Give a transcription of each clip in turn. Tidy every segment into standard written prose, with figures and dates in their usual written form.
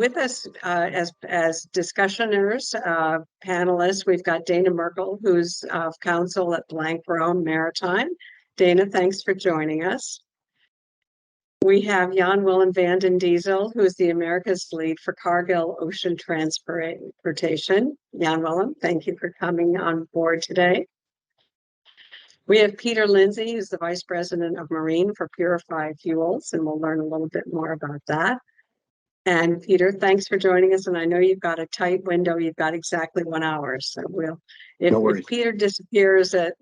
with us as discussioners, panelists, we've got Dana Merkel, who's of counsel at Blank Rome Maritime. Dana, thanks for joining us. We have Jan Willem van den Diesel, who is the Americas lead for Cargill Ocean Transportation. Jan Willem, thank you for coming on board today. We have Peter Lindsay, who's the Vice President of Marine for Purified Fuels, and we'll learn a little bit more about that. And Peter, thanks for joining us. And I know you've got a tight window. You've got exactly 1 hour. So if Peter disappears at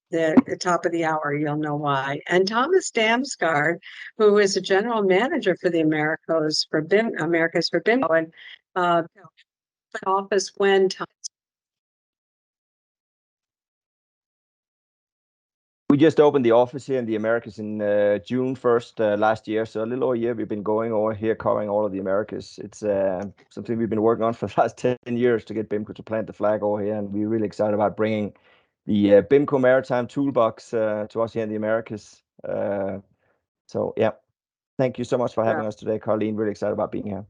the top of the hour, you'll know why. And Thomas Damsgaard, who is a general manager for the Americas for BIMCO, and office when Thomas. We just opened the office here in the Americas in June 1st last year. So a little over a year, we've been going over here covering all of the Americas. It's something we've been working on for the last 10 years to get BIMCO to plant the flag over here. And we're really excited about bringing the BIMCO Maritime Toolbox to us here in the Americas. So, yeah, thank you so much for having us today, Carleen. Really excited about being here.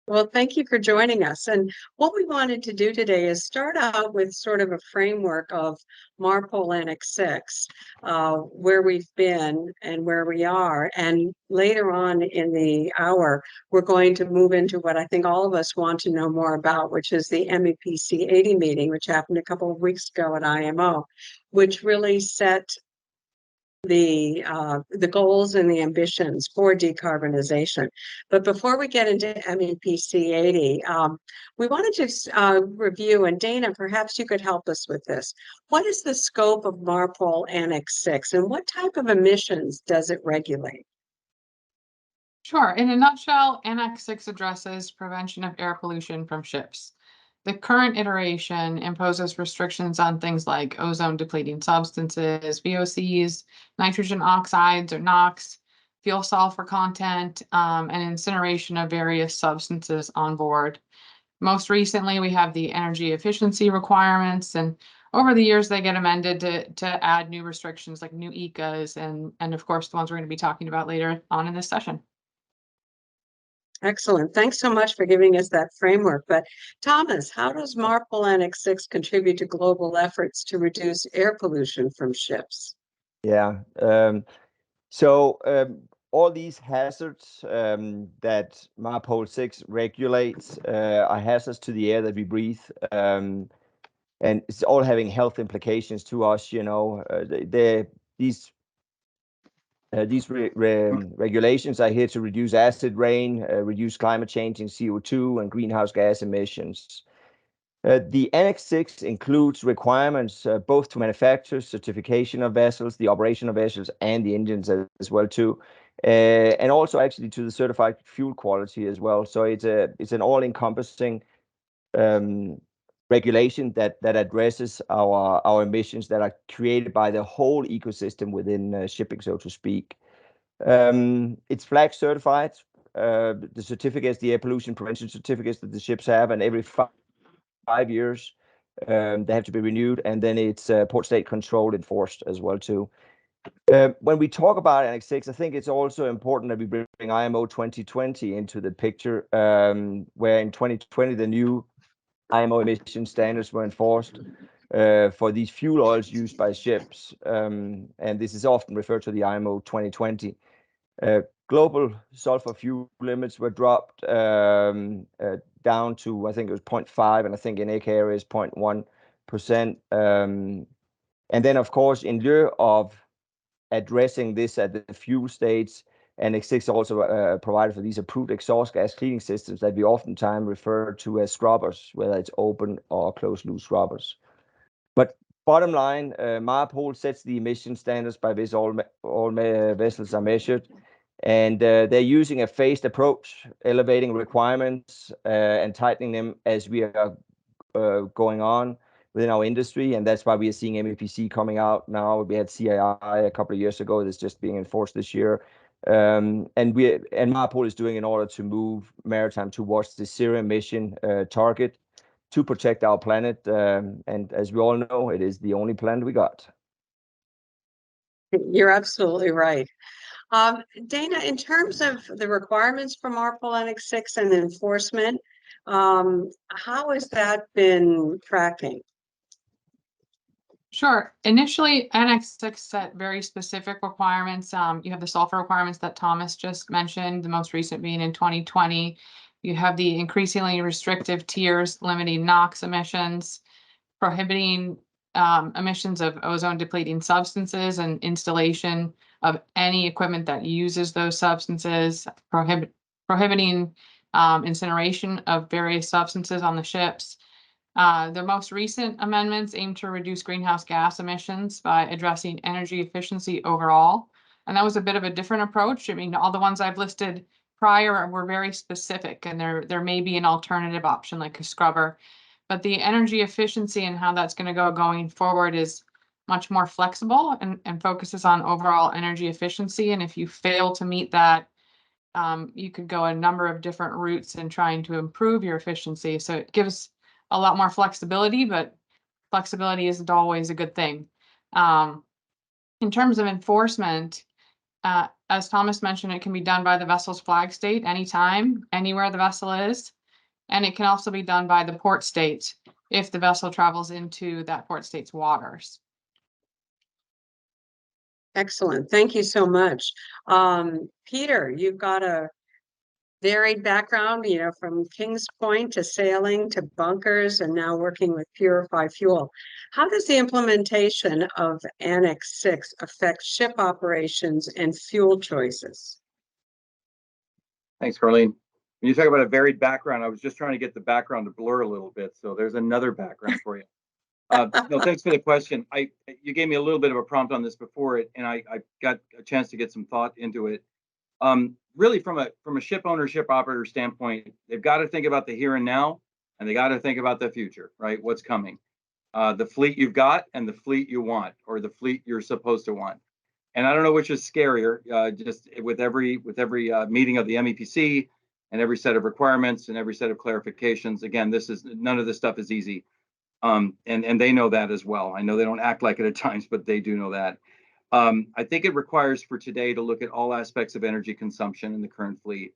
Well, thank you for joining us. And what we wanted to do today is start out with sort of a framework of MARPOL Annex VI, where we've been and where we are. And later on in the hour, we're going to move into what I think all of us want to know more about, which is the MEPC 80 meeting, which happened a couple of weeks ago at IMO, which really set the goals and the ambitions for decarbonization. But before we get into MEPC 80, we wanted to review, and Dana, perhaps you could help us with this. What is the scope of MARPOL Annex VI, and what type of emissions does it regulate? Sure. In a nutshell, Annex VI addresses prevention of air pollution from ships. The current iteration imposes restrictions on things like ozone-depleting substances, VOCs, nitrogen oxides or NOx, fuel sulfur content, and incineration of various substances on board. Most recently, we have the energy efficiency requirements, and over the years, they get amended to add new restrictions like new ECAs and of course, the ones we're going to be talking about later on in this session. Excellent. Thanks so much for giving us that framework. But Thomas, how does MARPOL Annex VI contribute to global efforts to reduce air pollution from ships? Yeah. All these hazards that MARPOL 6 regulates are hazards to the air that we breathe. And it's all having health implications to us, you know. These regulations are here to reduce acid rain, reduce climate change in CO2 and greenhouse gas emissions. The Annex 6 includes requirements both to manufacturers, certification of vessels, the operation of vessels, and the engines as well too, and also actually to the certified fuel quality as well. So it's an all-encompassing regulation that addresses our emissions that are created by the whole ecosystem within shipping, so to speak. It's flag certified. The certificates, the air pollution prevention certificates that the ships have, and every 5 years they have to be renewed, and then it's port state controlled, enforced as well too. When we talk about Annex 6, I think it's also important that we bring IMO 2020 into the picture, where in 2020 the new IMO emission standards were enforced for these fuel oils used by ships. And this is often referred to the IMO 2020. Global sulfur fuel limits were dropped down to, I think it was 0.5, and I think in ECA areas 0.1%. And then, of course, in lieu of addressing this at the fuel states, Annex 6 also provided for these approved exhaust gas cleaning systems that we oftentimes refer to as scrubbers, whether it's open or closed-loop scrubbers. But bottom line, MARPOL sets the emission standards by which all vessels are measured, and they're using a phased approach, elevating requirements and tightening them as we are going on within our industry, and that's why we are seeing MEPC coming out now. We had CII a couple of years ago. That's just being enforced this year. And MARPOL is doing in order to move maritime towards the zero emission target to protect our planet. And as we all know, it is the only planet we got. You're absolutely right. Dana, in terms of the requirements for MARPOL Annex 6 and enforcement, how has that been tracking? Sure. Initially, Annex 6 set very specific requirements. You have the sulfur requirements that Thomas just mentioned, the most recent being in 2020. You have the increasingly restrictive tiers limiting NOx emissions, prohibiting emissions of ozone depleting substances and installation of any equipment that uses those substances, prohibiting incineration of various substances on the ships. The most recent amendments aim to reduce greenhouse gas emissions by addressing energy efficiency overall. And that was a bit of a different approach. I mean, all the ones I've listed prior were very specific, and there may be an alternative option like a scrubber. But the energy efficiency and how that's going to go going forward is much more flexible and focuses on overall energy efficiency. And if you fail to meet that, you could go a number of different routes in trying to improve your efficiency. So it gives a lot more flexibility, but flexibility isn't always a good thing. In terms of enforcement, as Thomas mentioned, it can be done by the vessel's flag state anytime, anywhere the vessel is. And it can also be done by the port state if the vessel travels into that port state's waters. Excellent. Thank you so much. Peter, you've got a varied background, you know, from Kings Point to sailing to bunkers and now working with Purify Fuel. How does the implementation of Annex 6 affect ship operations and fuel choices? Thanks, Carlene. When you talk about a varied background, I was just trying to get the background to blur a little bit. So there's another background for you. No, thanks for the question. You gave me a little bit of a prompt on this before it, and I got a chance to get some thought into it. Really, from a ship ownership operator standpoint, they've got to think about the here and now, and they got to think about the future, right? What's coming? The fleet you've got and the fleet you want, or the fleet you're supposed to want. And I don't know which is scarier. Just with every meeting of the MEPC and every set of requirements and every set of clarifications. Again, none of this stuff is easy. And they know that as well. I know they don't act like it at times, but they do know that. I think it requires for today to look at all aspects of energy consumption in the current fleet.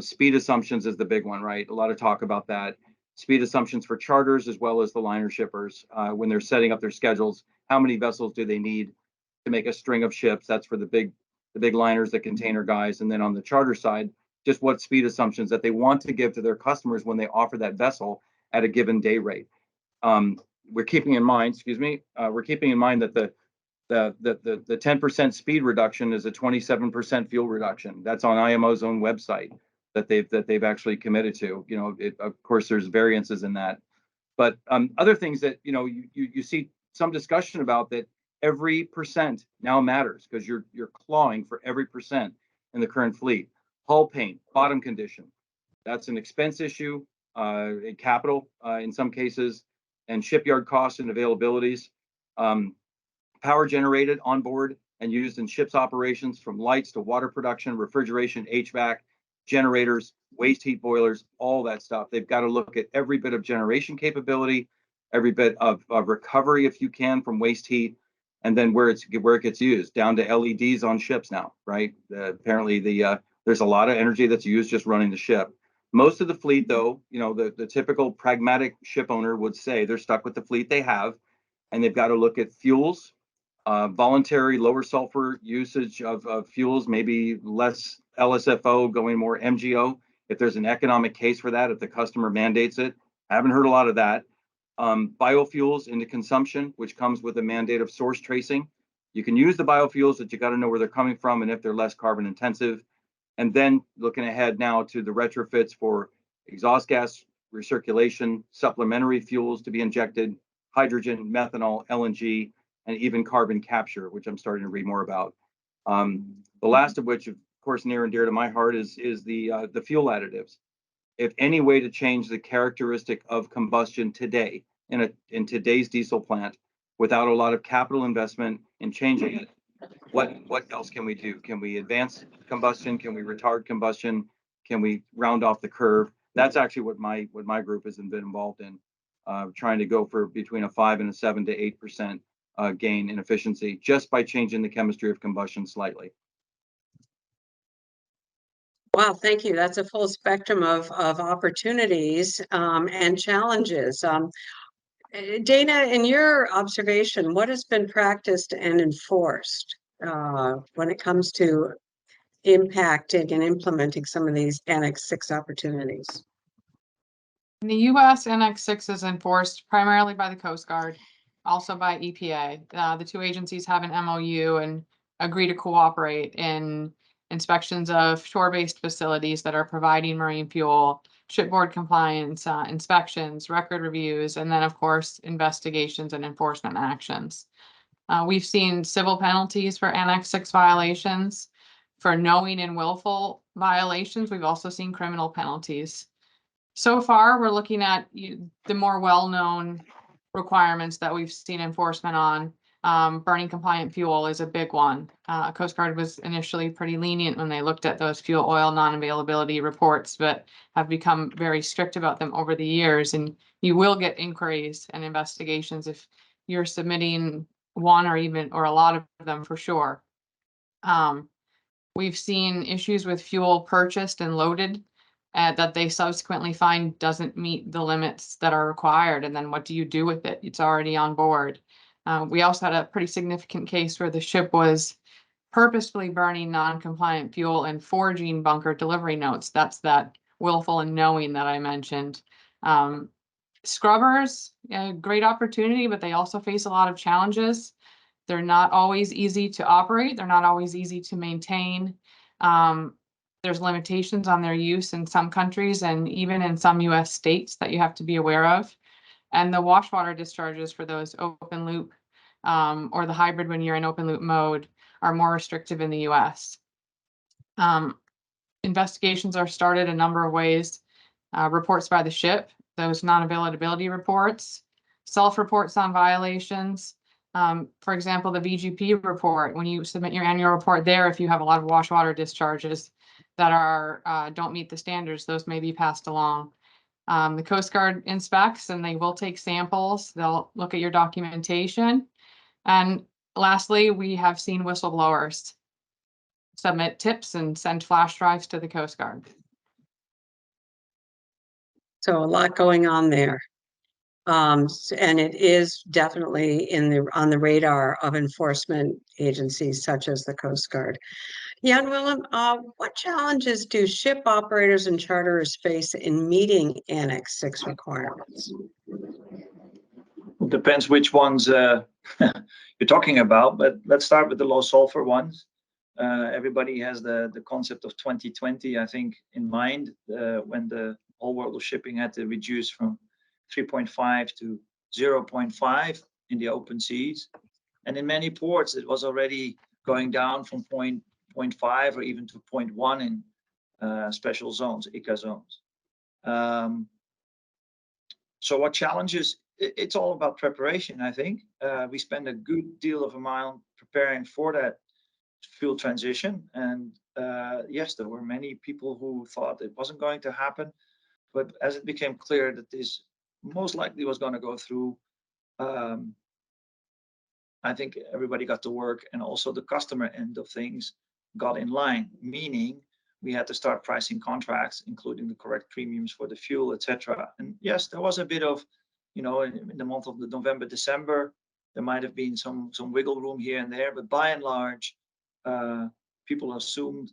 Speed assumptions is the big one, right? A lot of talk about that. Speed assumptions for charters as well as the liner shippers when they're setting up their schedules. How many vessels do they need to make a string of ships? That's for the big liners, the container guys. And then on the charter side, just what speed assumptions that they want to give to their customers when they offer that vessel at a given day rate. We're keeping in mind, that the 10% speed reduction is a 27% fuel reduction. That's on IMO's own website that they've actually committed to. You know, of course, there's variances in that, but other things that you see some discussion about, that every percent now matters because you're clawing for every percent in the current fleet. Hull paint, bottom condition, that's an expense issue, capital in some cases, and shipyard costs and availabilities. Power generated on board and used in ships operations, from lights to water production, refrigeration, HVAC, generators, waste heat boilers, all that stuff. They've got to look at every bit of generation capability, every bit of recovery, if you can, from waste heat, and then where it gets used, down to LEDs on ships now, right? Apparently there's a lot of energy that's used just running the ship. Most of the fleet, though, the typical pragmatic ship owner would say they're stuck with the fleet they have, and they've got to look at fuels, voluntary lower sulfur usage of fuels, maybe less LSFO, going more MGO, if there's an economic case for that, if the customer mandates it. I haven't heard a lot of that. Biofuels into consumption, which comes with a mandate of source tracing. You can use the biofuels, but you got to know where they're coming from and if they're less carbon intensive. And then looking ahead now to the retrofits for exhaust gas recirculation, supplementary fuels to be injected, hydrogen, methanol, LNG, and even carbon capture, which I'm starting to read more about. The last of which, of course, near and dear to my heart is the fuel additives. If any way to change the characteristic of combustion today in today's diesel plant without a lot of capital investment in changing it, what else can we do? Can we advance combustion? Can we retard combustion? Can we round off the curve? That's actually what my group has been involved in, trying to go for between a 5 and a 7 to 8% gain in efficiency just by changing the chemistry of combustion slightly. Wow, thank you. That's a full spectrum of opportunities and challenges. Dana, in your observation, what has been practiced and enforced when it comes to impacting and implementing some of these Annex VI opportunities? In the US, Annex VI is enforced primarily by the Coast Guard, also by EPA. The two agencies have an MOU and agree to cooperate in inspections of shore-based facilities that are providing marine fuel, shipboard compliance, inspections, record reviews, and then, of course, investigations and enforcement actions. We've seen civil penalties for Annex VI violations. For knowing and willful violations, we've also seen criminal penalties. So far, we're looking at the more well-known requirements that we've seen enforcement on. Burning compliant fuel is a big one. Coast Guard was initially pretty lenient when they looked at those fuel oil non-availability reports, but have become very strict about them over the years. And you will get inquiries and investigations if you're submitting one or a lot of them for sure. We've seen issues with fuel purchased and loaded that they subsequently find doesn't meet the limits that are required. And then what do you do with it? It's already on board. We also had a pretty significant case where the ship was purposefully burning non-compliant fuel and forging bunker delivery notes. That's that willful and knowing that I mentioned. Scrubbers, a great opportunity, but they also face a lot of challenges. They're not always easy to operate. They're not always easy to maintain. There's limitations on their use in some countries and even in some US states that you have to be aware of. And the wash water discharges for those open loop or the hybrid when you're in open loop mode are more restrictive in the US. Investigations are started a number of ways. Reports by the ship, those non-availability reports, self-reports on violations. For example, the VGP report, when you submit your annual report there, if you have a lot of wash water discharges that are don't meet the standards, those may be passed along. The Coast Guard inspects and they will take samples. They'll look at your documentation. And lastly, we have seen whistleblowers submit tips and send flash drives to the Coast Guard. So a lot going on there. And it is definitely on the radar of enforcement agencies such as the Coast Guard. Jan Willem, what challenges do ship operators and charterers face in meeting Annex VI requirements? It depends which ones you're talking about, but let's start with the low sulfur ones. Everybody has the concept of 2020, I think, in mind when the whole world of shipping had to reduce from 3.5 to 0.5 in the open seas. And in many ports, it was already going down from 0.5 or even to 0.1 in special zones, ICA zones. So what challenges? It's all about preparation, I think. We spend a good deal of amount preparing for that fuel transition. And yes, there were many people who thought it wasn't going to happen. But as it became clear that this most likely was going to go through, I think everybody got to work, and also the customer end of things got in line, meaning we had to start pricing contracts, including the correct premiums for the fuel, etc. And yes, there was a bit of, in the month of November, December, there might have been some wiggle room here and there, but by and large, people assumed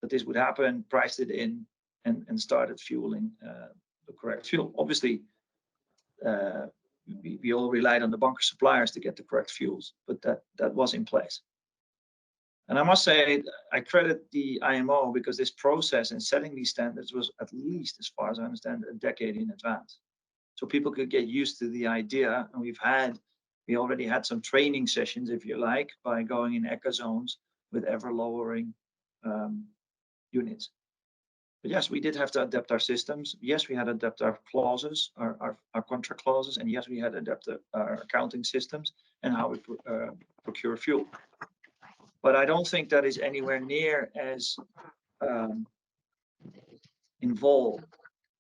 that this would happen, priced it in, and started fueling the correct fuel. Obviously, we all relied on the bunker suppliers to get the correct fuels, but that was in place. And I must say, I credit the IMO because this process in setting these standards was, at least as far as I understand, a decade in advance. So people could get used to the idea, and we already had some training sessions, if you like, by going in ECA zones with ever lowering units. But yes, we did have to adapt our systems. Yes, we had to adapt our clauses, our contract clauses, and yes, we had to adapt our accounting systems and how we procure fuel. But I don't think that is anywhere near as involved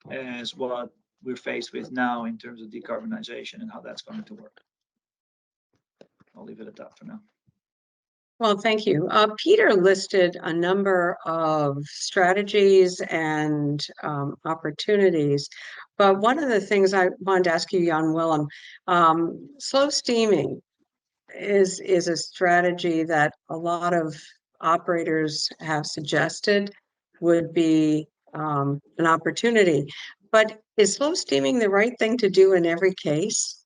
as what we're faced with now in terms of decarbonization and how that's going to work. I'll leave it at that for now. Well, thank you. Peter listed a number of strategies and opportunities, but one of the things I wanted to ask you, Jan Willem, slow steaming is a strategy that a lot of operators have suggested would be an opportunity. But is slow steaming the right thing to do in every case?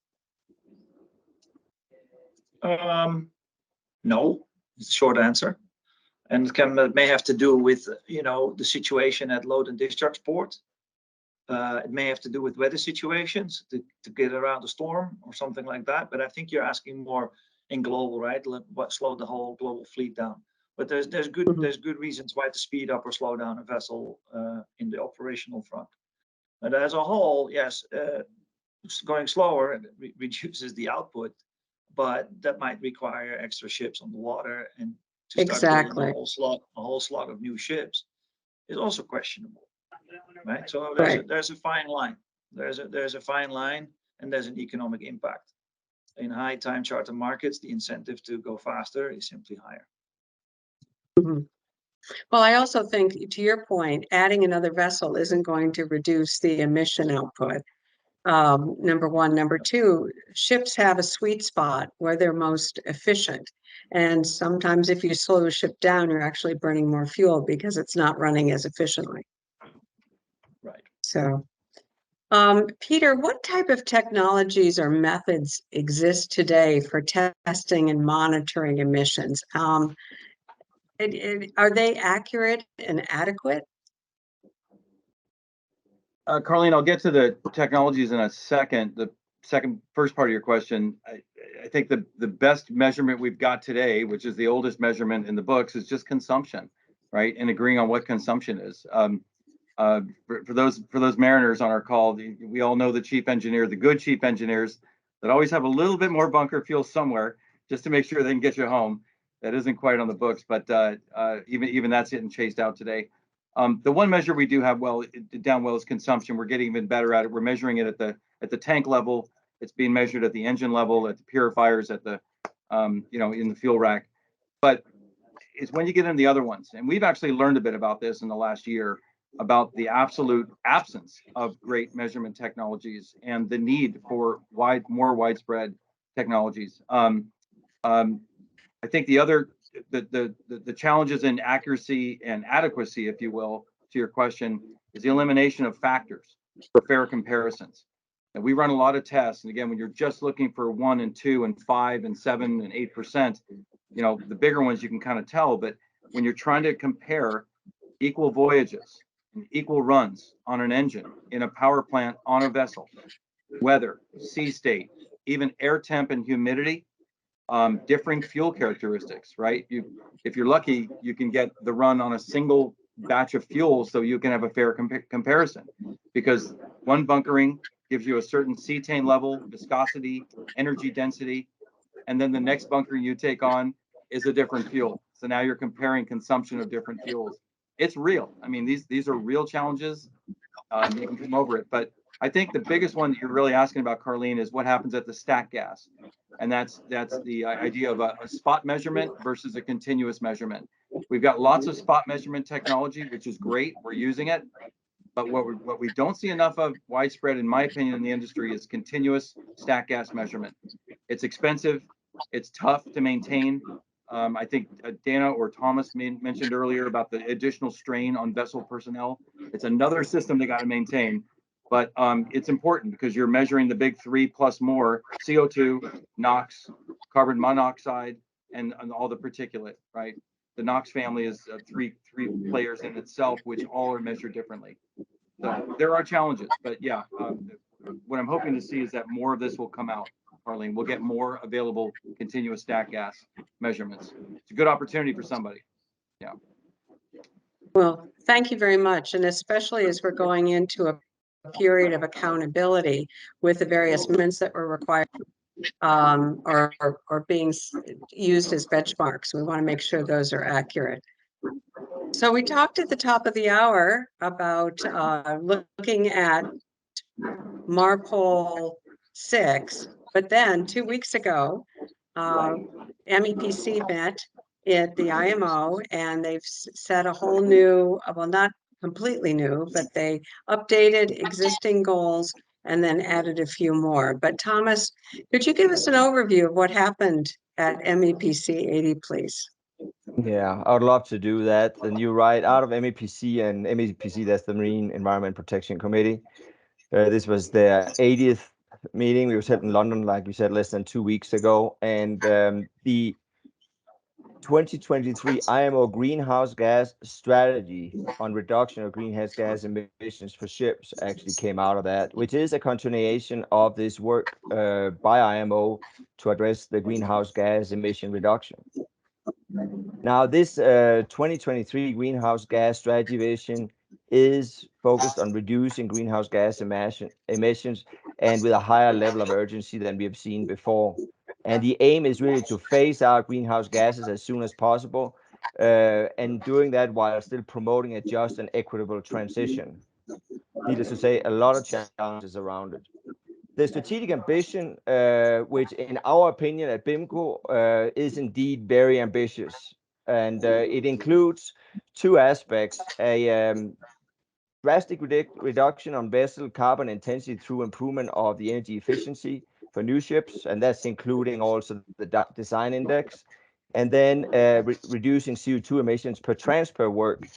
No, is the short answer. And it may have to do with, you know, the situation at load and discharge port. It may have to do with weather situations to get around a storm or something like that. But I think you're asking more in global, right? What slow the whole global fleet down. But there's good reasons why to speed up or slow down a vessel in the operational front. But as a whole, yes, going slower reduces the output, but that might require extra ships on the water, and to start building a whole slot of new ships is also questionable, right? So there's a fine line. There's a fine line, and there's an economic impact. In high time charter markets, the incentive to go faster is simply higher. Mm-hmm. Well, I also think, to your point, adding another vessel isn't going to reduce the emission output. Number one. Number two, ships have a sweet spot where they're most efficient. And sometimes if you slow a ship down, you're actually burning more fuel because it's not running as efficiently. Right. So, Peter, what type of technologies or methods exist today for testing and monitoring emissions? Are they accurate and adequate? Carlene, I'll get to the technologies in a second. The first part of your question, I think the best measurement we've got today, which is the oldest measurement in the books, is just consumption, right? And agreeing on what consumption is. For those mariners on our call, we all know the chief engineer, the good chief engineers that always have a little bit more bunker fuel somewhere just to make sure they can get you home. That isn't quite on the books, but even that's getting chased out today. The one measure we do have down well is consumption. We're getting even better at it. We're measuring it at the tank level. It's being measured at the engine level, at the purifiers, at the in the fuel rack. But it's when you get into the other ones, and we've actually learned a bit about this in the last year, about the absolute absence of great measurement technologies and the need for more widespread technologies. I think the challenges in accuracy and adequacy, if you will, to your question, is the elimination of factors for fair comparisons. And we run a lot of tests, and again, when you're just looking for 1 and 2 and 5 and 7 and 8%, the bigger ones you can kind of tell. But when you're trying to compare equal voyages and equal runs on an engine, in a power plant, on a vessel, weather, sea state, even air temp and humidity, differing fuel characteristics, right? If you're lucky, you can get the run on a single batch of fuel, so you can have a fair comparison, because one bunkering gives you a certain cetane level, viscosity, energy density, and then the next bunkering you take on is a different fuel. So now you're comparing consumption of different fuels. It's real. I mean, these are real challenges. You can come over it, but I think the biggest one that you're really asking about, Carlene, is what happens at the stack gas. And that's the idea of a spot measurement versus a continuous measurement. We've got lots of spot measurement technology, which is great. We're using it. But what we don't see enough of widespread, in my opinion, in the industry is continuous stack gas measurement. It's expensive. It's tough to maintain. I think Dana or Thomas mentioned earlier about the additional strain on vessel personnel. It's another system they got to maintain. But it's important because you're measuring the big 3 plus more: CO2, NOx, carbon monoxide, and all the particulate, right? The NOx family is three players in itself, which all are measured differently. So there are challenges, but yeah, what I'm hoping to see is that more of this will come out, Arlene. We'll get more available continuous stack gas measurements. It's a good opportunity for somebody. Yeah. Well, thank you very much. And especially as we're going into a period of accountability with the various amendments that were required or being used as benchmarks. We want to make sure those are accurate. So we talked at the top of the hour about looking at MARPOL 6, but then 2 weeks ago, MEPC met at the IMO, and they've set a whole new, well, not completely new, but they updated existing goals and then added a few more. But Thomas, could you give us an overview of what happened at MEPC 80, please? Yeah, I would love to do that. And you're right, out of MEPC, and MEPC, that's the Marine Environment Protection Committee. This was their 80th meeting. We were held in London, like you said, less than 2 weeks ago. And the 2023 IMO greenhouse gas strategy on reduction of greenhouse gas emissions for ships actually came out of that, which is a continuation of this work by IMO to address the greenhouse gas emission reduction. Now, this 2023 greenhouse gas strategy vision is focused on reducing greenhouse gas emissions and with a higher level of urgency than we have seen before. And the aim is really to phase out greenhouse gases as soon as possible, and doing that while still promoting a just and equitable transition. Needless to say, a lot of challenges around it. The strategic ambition, which in our opinion at BIMCO is indeed very ambitious, and it includes two aspects: a drastic reduction on vessel carbon intensity through improvement of the energy efficiency for new ships, and that's including also the design index, and then reducing CO2 emissions per transfer work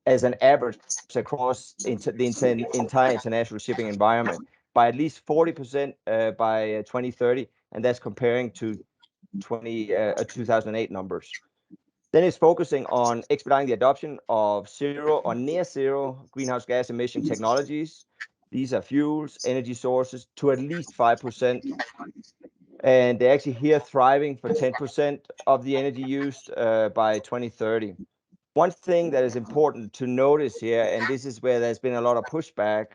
as an average across the entire international shipping environment by at least 40% by 2030, and that's comparing to 2008 numbers. Then it's focusing on expediting the adoption of zero or near zero greenhouse gas emission technologies. These are fuels, energy sources to at least 5%. And they're actually here thriving for 10% of the energy used by 2030. One thing that is important to notice here, and this is where there's been a lot of pushback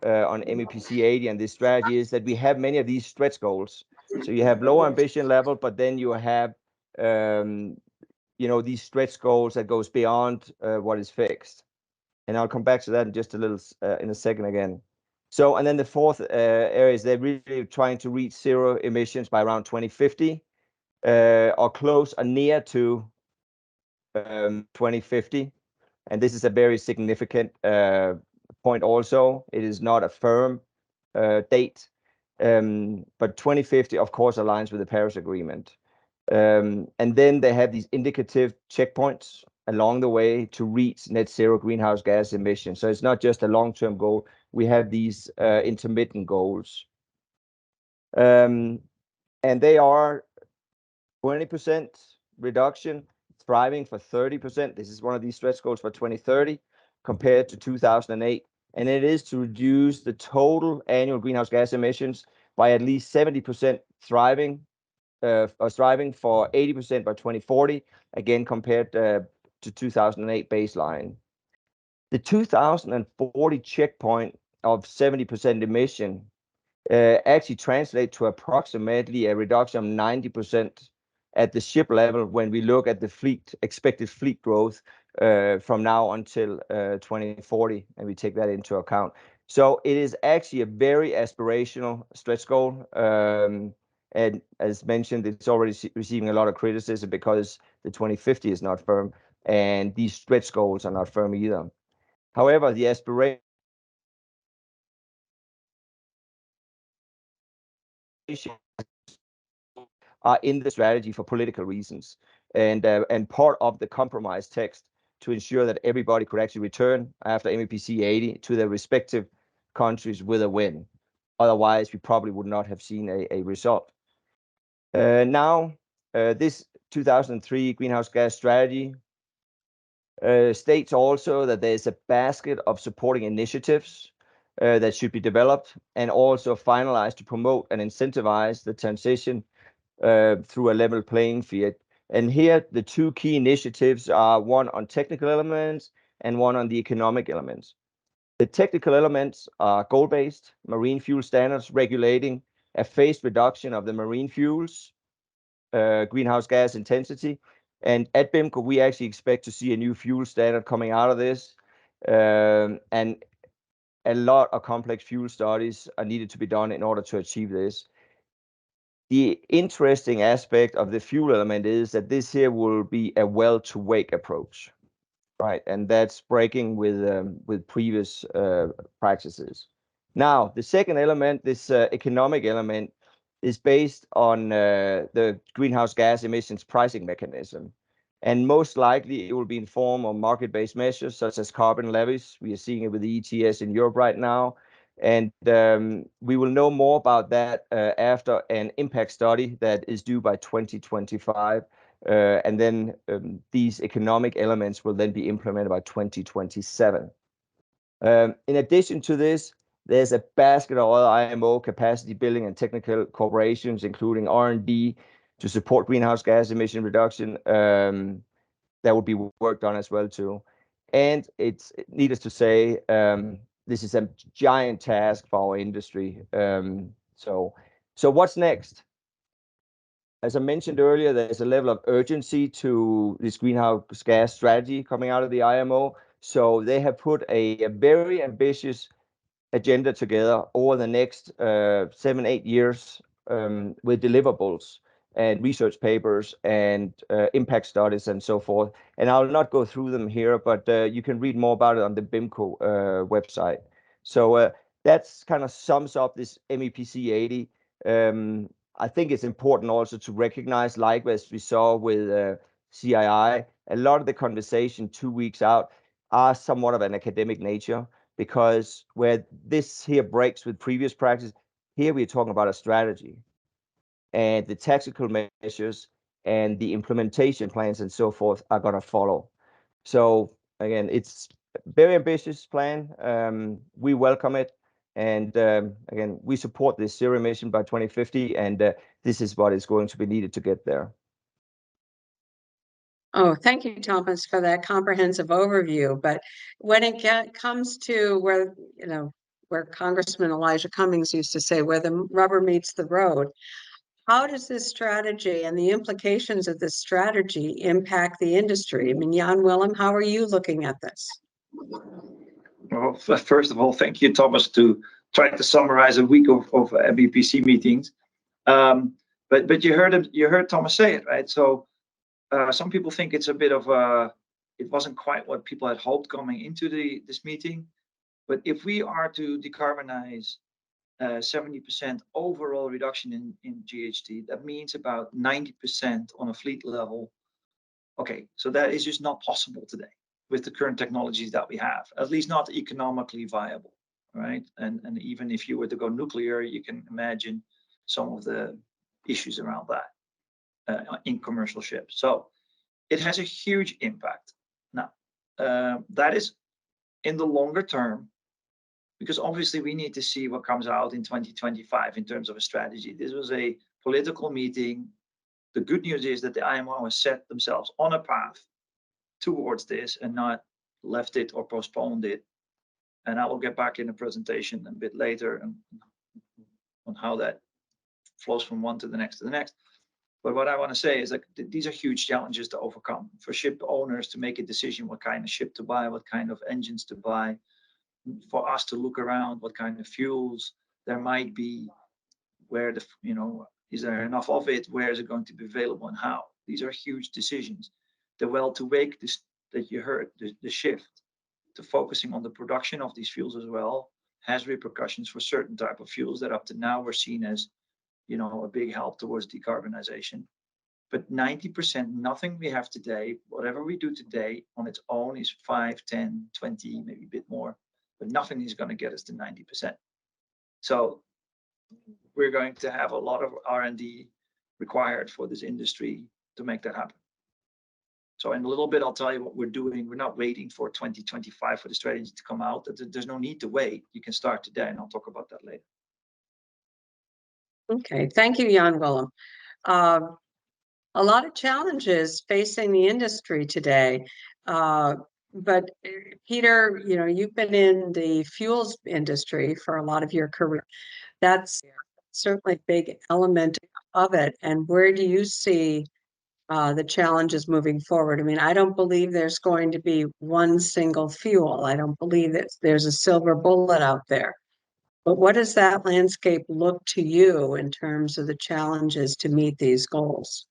on MEPC 80 and this strategy, is that we have many of these stretch goals. So you have low ambition level, but then you have these stretch goals that goes beyond what is fixed. And I'll come back to that in just a little in a second again. So, and then the fourth area is they're really trying to reach zero emissions by around 2050 or close or near to 2050. And this is a very significant point also. It is not a firm date, but 2050, of course, aligns with the Paris Agreement. And then they have these indicative checkpoints along the way to reach net zero greenhouse gas emissions. So it's not just a long-term goal. We have these intermittent goals. And they are 20% reduction, thriving for 30%. This is one of these stretch goals for 2030 compared to 2008. And it is to reduce the total annual greenhouse gas emissions by at least 70%, striving for 80% by 2040, again compared to 2008 baseline. The 2040 checkpoint of 70% emission actually translate to approximately a reduction of 90% at the ship level when we look at the expected fleet growth from now until 2040, and we take that into account. So it is actually a very aspirational stretch goal. And as mentioned, it's already receiving a lot of criticism because the 2050 is not firm, and these stretch goals are not firm either. However, the aspiration are in the strategy for political reasons, and part of the compromise text to ensure that everybody could actually return after MEPC 80 to their respective countries with a win. Otherwise, we probably would not have seen a result. Now, this 2003 greenhouse gas strategy states also that there's a basket of supporting initiatives that should be developed and also finalized to promote and incentivize the transition through a level playing field. And here, the two key initiatives are one on technical elements and one on the economic elements. The technical elements are goal-based marine fuel standards regulating a phased reduction of the marine fuels greenhouse gas intensity. And at BIMCO, we actually expect to see a new fuel standard coming out of this. And a lot of complex fuel studies are needed to be done in order to achieve this. The interesting aspect of the fuel element is that this here will be a well-to-wake approach, right? And that's breaking with previous practices. Now, the second element, this economic element, is based on the greenhouse gas emissions pricing mechanism. And most likely it will be in form of market-based measures such as carbon levies. We are seeing it with the ETS in Europe right now. And we will know more about that after an impact study that is due by 2025. And then these economic elements will then be implemented by 2027. In addition to this, there's a basket of other IMO capacity building and technical corporations, including R&D, to support greenhouse gas emission reduction that will be worked on as well too. And it's needless to say, this is a giant task for our industry. So what's next? As I mentioned earlier, there's a level of urgency to this greenhouse gas strategy coming out of the IMO. So they have put a very ambitious agenda together over the next 7-8 years with deliverables and research papers and impact studies and so forth. And I'll not go through them here, but you can read more about it on the BIMCO website. So that's kind of sums up this MEPC 80. I think it's important also to recognize, like as we saw with CII, a lot of the conversation 2 weeks out are somewhat of an academic nature, because where this here breaks with previous practice, here we're talking about a strategy and the tactical measures and the implementation plans and so forth are going to follow. So again, it's a very ambitious plan. We welcome it. And again, we support this zero emission by 2050, and this is what is going to be needed to get there. Oh, thank you, Thomas, for that comprehensive overview. But when it comes to where Congressman Elijah Cummings used to say, where the rubber meets the road, how does this strategy and the implications of this strategy impact the industry? I mean, Jan Willem, how are you looking at this? Well, first of all, thank you, Thomas, to try to summarize a week of MEPC meetings. But you heard Thomas say it, right? So some people think it's a bit of it wasn't quite what people had hoped coming into this meeting. But if we are to decarbonize 70% overall reduction in GHG, that means about 90% on a fleet level. Okay, so that is just not possible today with the current technologies that we have, at least not economically viable, right? And even if you were to go nuclear, you can imagine some of the issues around that in commercial ships. So it has a huge impact. Now, that is in the longer term, because obviously we need to see what comes out in 2025 in terms of a strategy. This was a political meeting. The good news is that the IMO has set themselves on a path towards this and not left it or postponed it. And I will get back in a presentation a bit later on how that flows from one to the next to the next. But what I want to say is that these are huge challenges to overcome for ship owners to make a decision what kind of ship to buy, what kind of engines to buy, for us to look around what kind of fuels there might be, where is there enough of it, where is it going to be available and how. These are huge decisions. The well-to-wake that you heard, the shift to focusing on the production of these fuels as well has repercussions for certain type of fuels that up to now were seen as a big help towards decarbonization. But 90%, nothing we have today, whatever we do today on its own is 5, 10, 20, maybe a bit more, but nothing is going to get us to 90%. So we're going to have a lot of R&D required for this industry to make that happen. So in a little bit, I'll tell you what we're doing. We're not waiting for 2025 for the strategy to come out. There's no need to wait. You can start today, and I'll talk about that later. Okay, thank you, Jan Willem. A lot of challenges facing the industry today. But Peter, you've been in the fuels industry for a lot of your career. That's certainly a big element of it. And where do you see the challenges moving forward? I mean, I don't believe there's going to be one single fuel. I don't believe that there's a silver bullet out there. But what does that landscape look to you in terms of the challenges to meet these goals?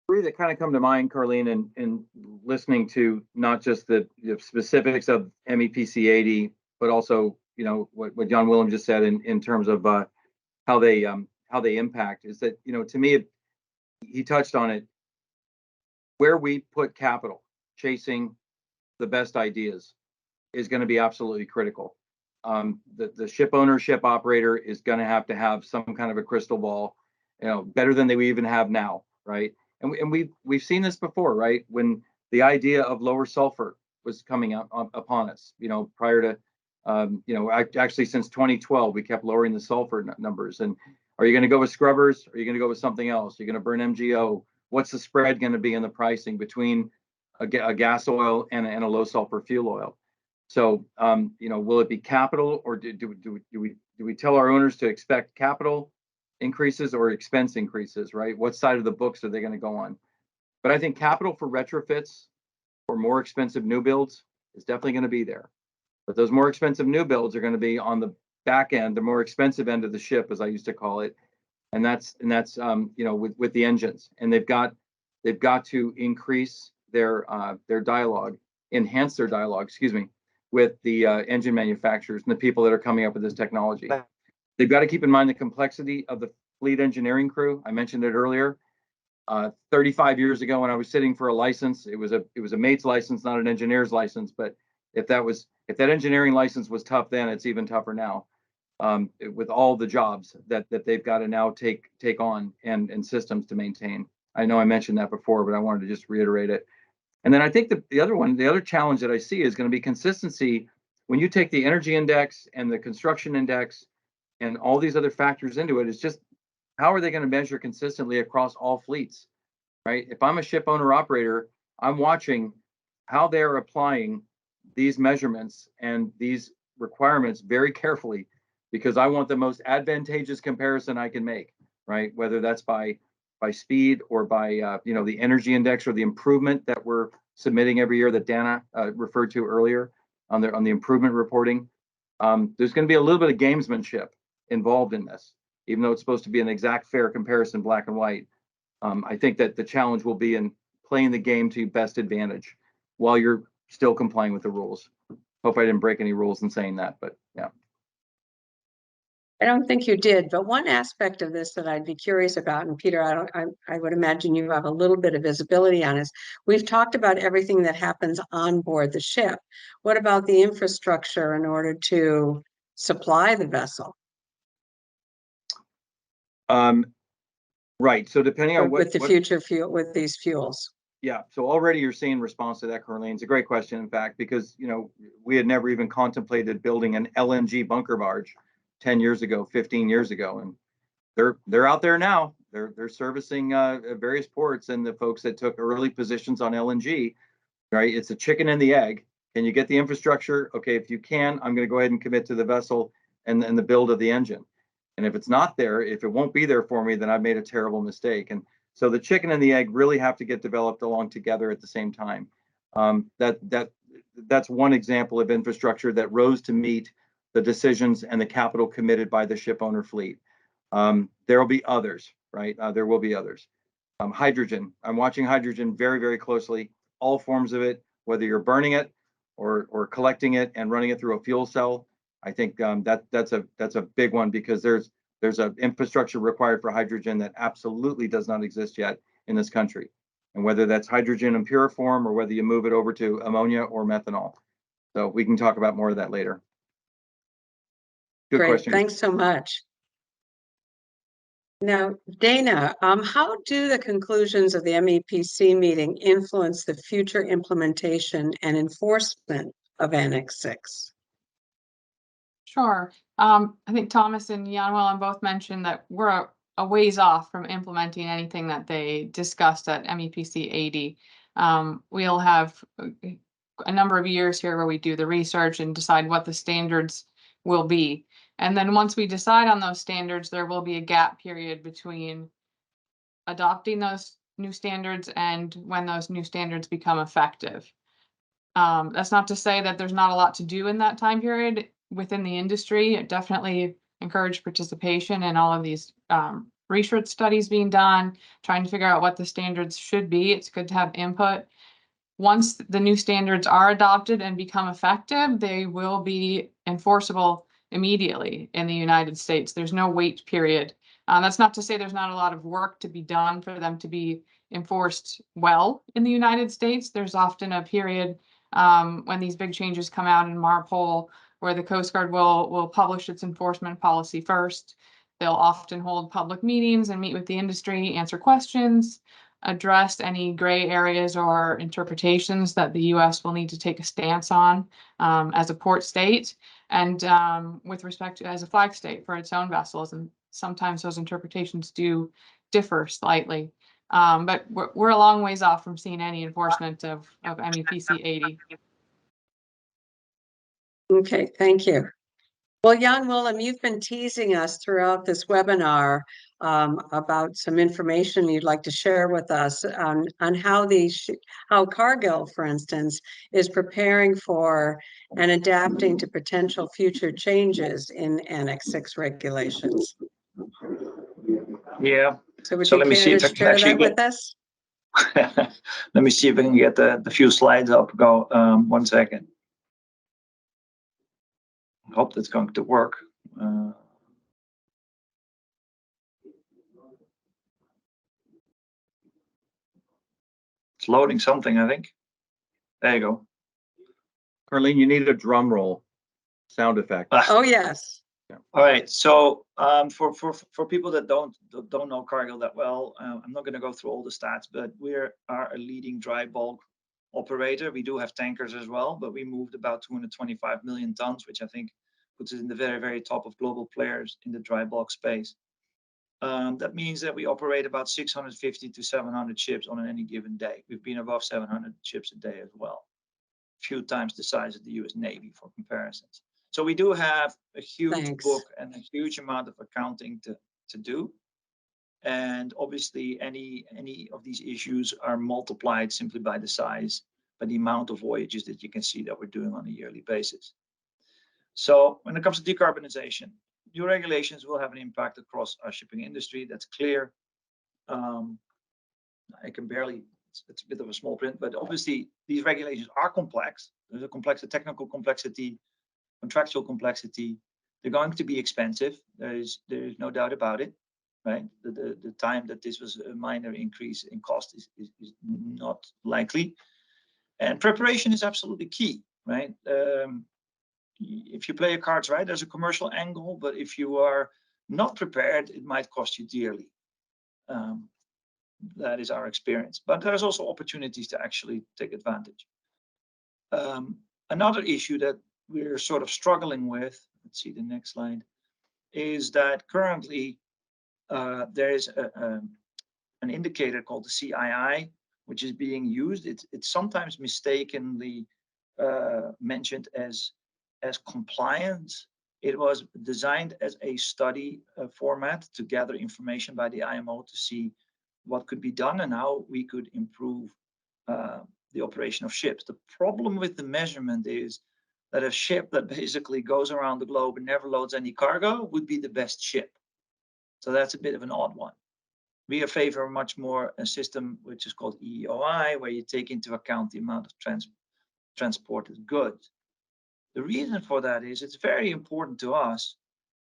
Three that kind of come to mind, Carlene, and listening to not just the specifics of MEPC 80, but also, you know, what John Willem just said in terms of how they impact, is that, you know, to me, he touched on it, where we put capital, chasing the best ideas is going to be absolutely critical. The ship ownership operator is going to have some kind of a crystal ball, you know, better than they even have now, right? And we've seen this before, right? When the idea of lower sulfur was coming out upon us, you know, prior to, you know, actually since 2012, we kept lowering the sulfur numbers. And are you going to go with scrubbers? Are you going to go with something else? You're going to burn MGO? What's the spread going to be in the pricing between a gas oil and a low sulfur fuel oil? So, you know, will it be capital, or do we tell our owners to expect capital increases or expense increases, right? What side of the books are they going to go on? But I think capital for retrofits or more expensive new builds is definitely going to be there. But those more expensive new builds are going to be on the back end, the more expensive end of the ship, as I used to call it, and that's you know, with the engines, and they've got to increase their dialogue, enhance their dialogue, excuse me, with the engine manufacturers and the people that are coming up with this technology. They've got to keep in mind the complexity of the fleet engineering crew. I mentioned it earlier. 35 years ago, when I was sitting for a license, it was a mate's license, not an engineer's license. But if that engineering license was tough then, it's even tougher now. With all the jobs that they've got to now take on and systems to maintain. I know I mentioned that before, but I wanted to just reiterate it. And then I think the other challenge that I see is going to be consistency. When you take the energy index and the construction index and all these other factors into it, it's just, how are they going to measure consistently across all fleets, right? If I'm a ship owner operator, I'm watching how they're applying these measurements and these requirements very carefully, because I want the most advantageous comparison I can make, right? Whether that's by speed or by you know, the energy index or the improvement that we're submitting every year that Dana referred to earlier on the improvement reporting. There's going to be a little bit of gamesmanship involved in this, even though it's supposed to be an exact fair comparison, black and white. I think that the challenge will be in playing the game to your best advantage while you're still complying with the rules. Hope I didn't break any rules in saying that, but yeah. I don't think you did, but one aspect of this that I'd be curious about, and Peter, I would imagine you have a little bit of visibility on is, we've talked about everything that happens on board the ship. What about the infrastructure in order to supply the vessel? Right. So depending on with the future fuel, with these fuels. Yeah. So already you're seeing response to that, Carlene. It's a great question, in fact, because, you know, we had never even contemplated building an LNG bunker barge 10 years ago, 15 years ago. And they're out there now. They're servicing various ports, and the folks that took early positions on LNG, right? It's a chicken and the egg. Can you get the infrastructure? Okay, if you can, I'm going to go ahead and commit to the vessel and the build of the engine. And if it's not there, if it won't be there for me, then I've made a terrible mistake. And so the chicken and the egg really have to get developed along together at the same time. That's one example of infrastructure that rose to meet the decisions and the capital committed by the ship owner fleet. There will be others, right? There will be others. Hydrogen. I'm watching hydrogen very, very closely. All forms of it, whether you're burning it or collecting it and running it through a fuel cell. I think that's a big one, because there's an infrastructure required for hydrogen that absolutely does not exist yet in this country. And whether that's hydrogen in pure form or whether you move it over to ammonia or methanol. So we can talk about more of that later. Good Great, question. thanks so much. Now, Dana, how do the conclusions of the MEPC meeting influence the future implementation and enforcement of Annex VI? Sure. I think Thomas and Jan Willem both mentioned that we're a ways off from implementing anything that they discussed at MEPC 80. We'll have a number of years here where we do the research and decide what the standards will be. And then once we decide on those standards, there will be a gap period between adopting those new standards and when those new standards become effective. That's not to say that there's not a lot to do in that time period within the industry. It definitely encouraged participation in all of these research studies being done, trying to figure out what the standards should be. It's good to have input. Once the new standards are adopted and become effective, they will be enforceable immediately in the United States. There's no wait period. That's not to say there's not a lot of work to be done for them to be enforced well in the United States. There's often a period when these big changes come out in MARPOL where the Coast Guard will publish its enforcement policy first. They'll often hold public meetings and meet with the industry, answer questions, address any gray areas or interpretations that the U.S. will need to take a stance on as a port state and with respect to as a flag state for its own vessels. And sometimes those interpretations do differ slightly. But we're a long ways off from seeing any enforcement of MEPC 80. Okay, thank you. Well, Jan Willem, you've been teasing us throughout this webinar about some information you'd like to share with us on how Cargill, for instance, is preparing for and adapting to potential future changes in Annex VI regulations. Yeah. So would So you let me care see to if I can share actually that with us? Let me see if I can get the few slides up. Go 1 second. I hope that's going to work. It's loading something, I think. There you go. Carleen, you need a drum roll sound effect. Oh, yes. All right. So for people that don't know Cargill that well, I'm not going to go through all the stats, but we are a leading dry bulk operator. We do have tankers as well, but we moved about 225 million tons, which I think puts us in the very, very top of global players in the dry bulk space. That means that we operate about 650 to 700 ships on any given day. We've been above 700 ships a day as well, a few times the size of the US Navy for comparisons. So we do have a huge book and a huge amount of accounting to do. And obviously any of these issues are multiplied simply by the size, by the amount of voyages that you can see that we're doing on a yearly basis. So when it comes to decarbonization, new regulations will have an impact across our shipping industry. That's clear. I can barely, it's a bit of a small print, but obviously these regulations are complex. There's a technical complexity, contractual complexity. They're going to be expensive. There is no doubt about it, right? The time that this was a minor increase in cost is not likely. And preparation is absolutely key, right? If you play your cards right, there's a commercial angle, but if you are not prepared, it might cost you dearly. That is our experience. But there's also opportunities to actually take advantage. Another issue that we're sort of struggling with, let's see the next slide, is that currently there is an indicator called the CII, which is being used. It's sometimes mistakenly mentioned as compliance. It was designed as a study format to gather information by the IMO to see what could be done and how we could improve the operation of ships. The problem with the measurement is that a ship that basically goes around the globe and never loads any cargo would be the best ship. So that's a bit of an odd one. We favor much more a system which is called EEOI, where you take into account the amount of transported goods. The reason for that is it's very important to us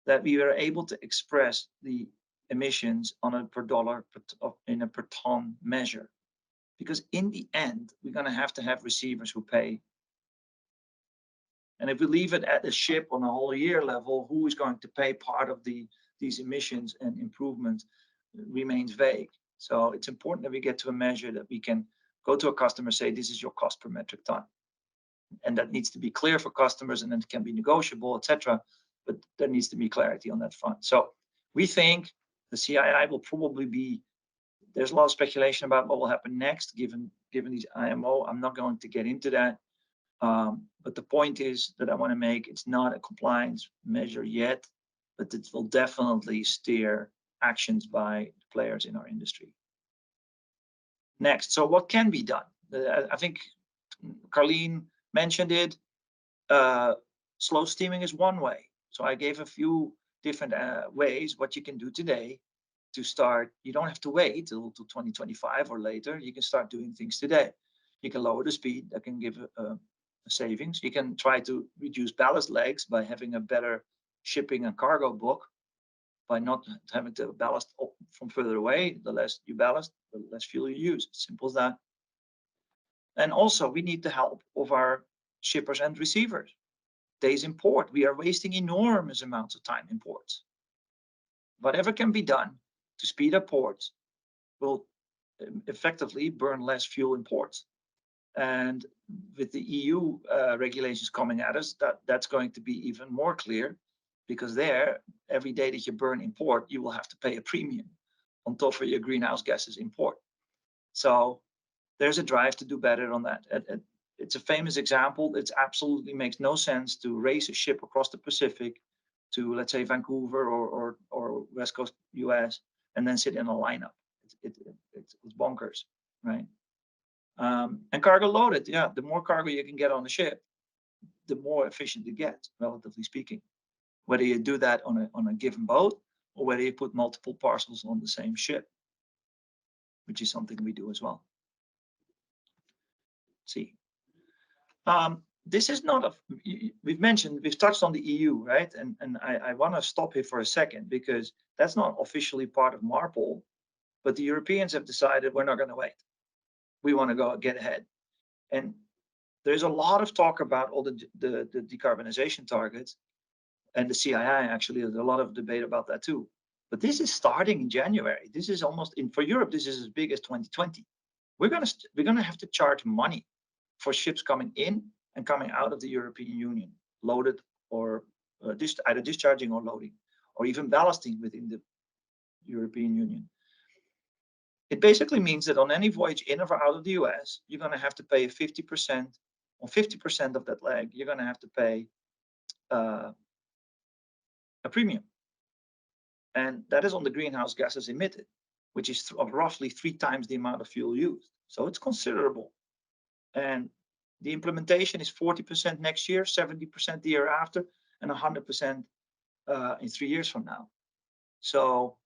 that we are able to express the emissions on a per dollar in a per ton measure, because in the end we're going to have receivers who pay. And if we leave it at the ship on a whole year level, who is going to pay part of these emissions and improvements remains vague. So it's important that we get to a measure that we can go to a customer and say, this is your cost per metric ton. And that needs to be clear for customers, and then it can be negotiable, etc. But there needs to be clarity on that front. So we think the CII will probably be, there's a lot of speculation about what will happen next, given these IMO. I'm not going to get into that. But the point is that I want to make, it's not a compliance measure yet, but it will definitely steer actions by players in our industry. Next, so what can be done? I think Carleen mentioned it. Slow steaming is one way. So I gave a few different ways what you can do today to start. You don't have to wait till 2025 or later. You can start doing things today. You can lower the speed. That can give a savings. You can try to reduce ballast legs by having a better shipping and cargo book, by not having to ballast from further away. The less you ballast, the less fuel you use. Simple as that. And also, we need the help of our shippers and receivers. Days in port, we are wasting enormous amounts of time in ports. Whatever can be done to speed up ports will effectively burn less fuel in ports. And with the EU regulations coming at us, that's going to be even more clear, because there, every day that you burn in port, you will have to pay a premium on top of your greenhouse gases in port. So there's a drive to do better on that. It's a famous example. It absolutely makes no sense to race a ship across the Pacific to, let's say, Vancouver or West Coast US, and then sit in a lineup. It's bonkers, right? And cargo loaded, yeah, the more cargo you can get on the ship, the more efficient it gets, relatively speaking. Whether you do that on a given boat, or whether you put multiple parcels on the same ship, which is something we do as well. See, this is not a, we've touched on the EU, right? And I want to stop here for a second, because that's not officially part of MARPOL, but the Europeans have decided we're not going to wait. We want to go get ahead. And there's a lot of talk about all the decarbonization targets, and the CII, actually, there's a lot of debate about that too. But this is starting in January. This is almost for Europe, this is as big as 2020. We're gonna have to charge money for ships coming in and coming out of the European Union, loaded or either discharging or loading, or even ballasting within the European Union. It basically means that on any voyage in or out of the US, you're going to have to pay 50%, on 50% of that leg, you're going to have to pay a premium. And that is on the greenhouse gases emitted, which is roughly 3 times the amount of fuel used. So it's considerable. And the implementation is 40% next year, 70% the year after, and 100% in 3 years from now. So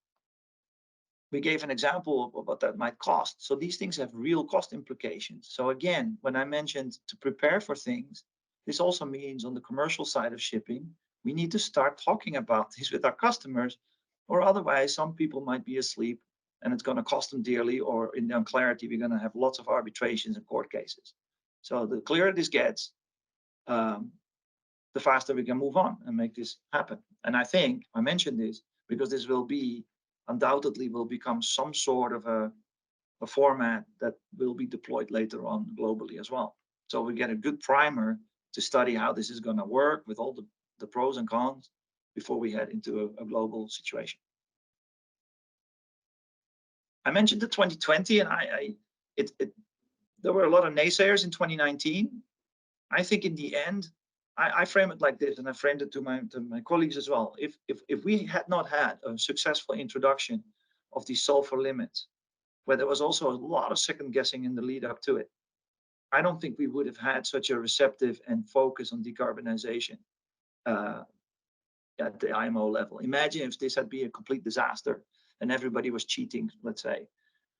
we gave an example of what that might cost. So these things have real cost implications. So again, when I mentioned to prepare for things, this also means on the commercial side of shipping, we need to start talking about this with our customers, or otherwise some people might be asleep and it's going to cost them dearly, or in the unclarity, we're going to have lots of arbitrations and court cases. So the clearer this gets, the faster we can move on and make this happen. And I think I mentioned this because this will be undoubtedly will become some sort of a format that will be deployed later on globally as well. So we get a good primer to study how this is going to work with all the pros and cons before we head into a global situation. I mentioned the 2020, and there were a lot of naysayers in 2019. I think in the end, I frame it like this, and I framed it to my colleagues as well. If we had not had a successful introduction of these sulfur limits, where there was also a lot of second guessing in the lead up to it, I don't think we would have had such a receptive and focus on decarbonization at the IMO level. Imagine if this had been a complete disaster and everybody was cheating, let's say.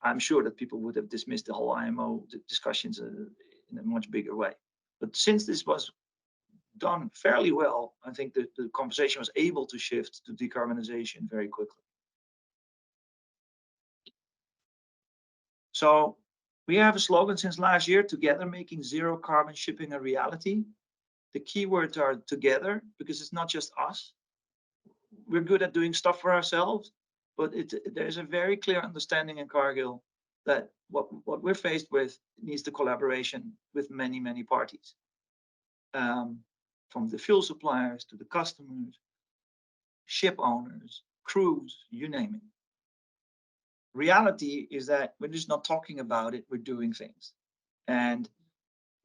I'm sure that people would have dismissed the whole IMO discussions in a much bigger way. But since this was done fairly well, I think that the conversation was able to shift to decarbonization very quickly. So we have a slogan since last year, together making zero carbon shipping a reality. The keywords are together, because it's not just us. We're good at doing stuff for ourselves, but there's a very clear understanding in Cargill that what we're faced with needs the collaboration with many, many parties. From the fuel suppliers to the customers, ship owners, crews, you name it. Reality is that we're just not talking about it, we're doing things. And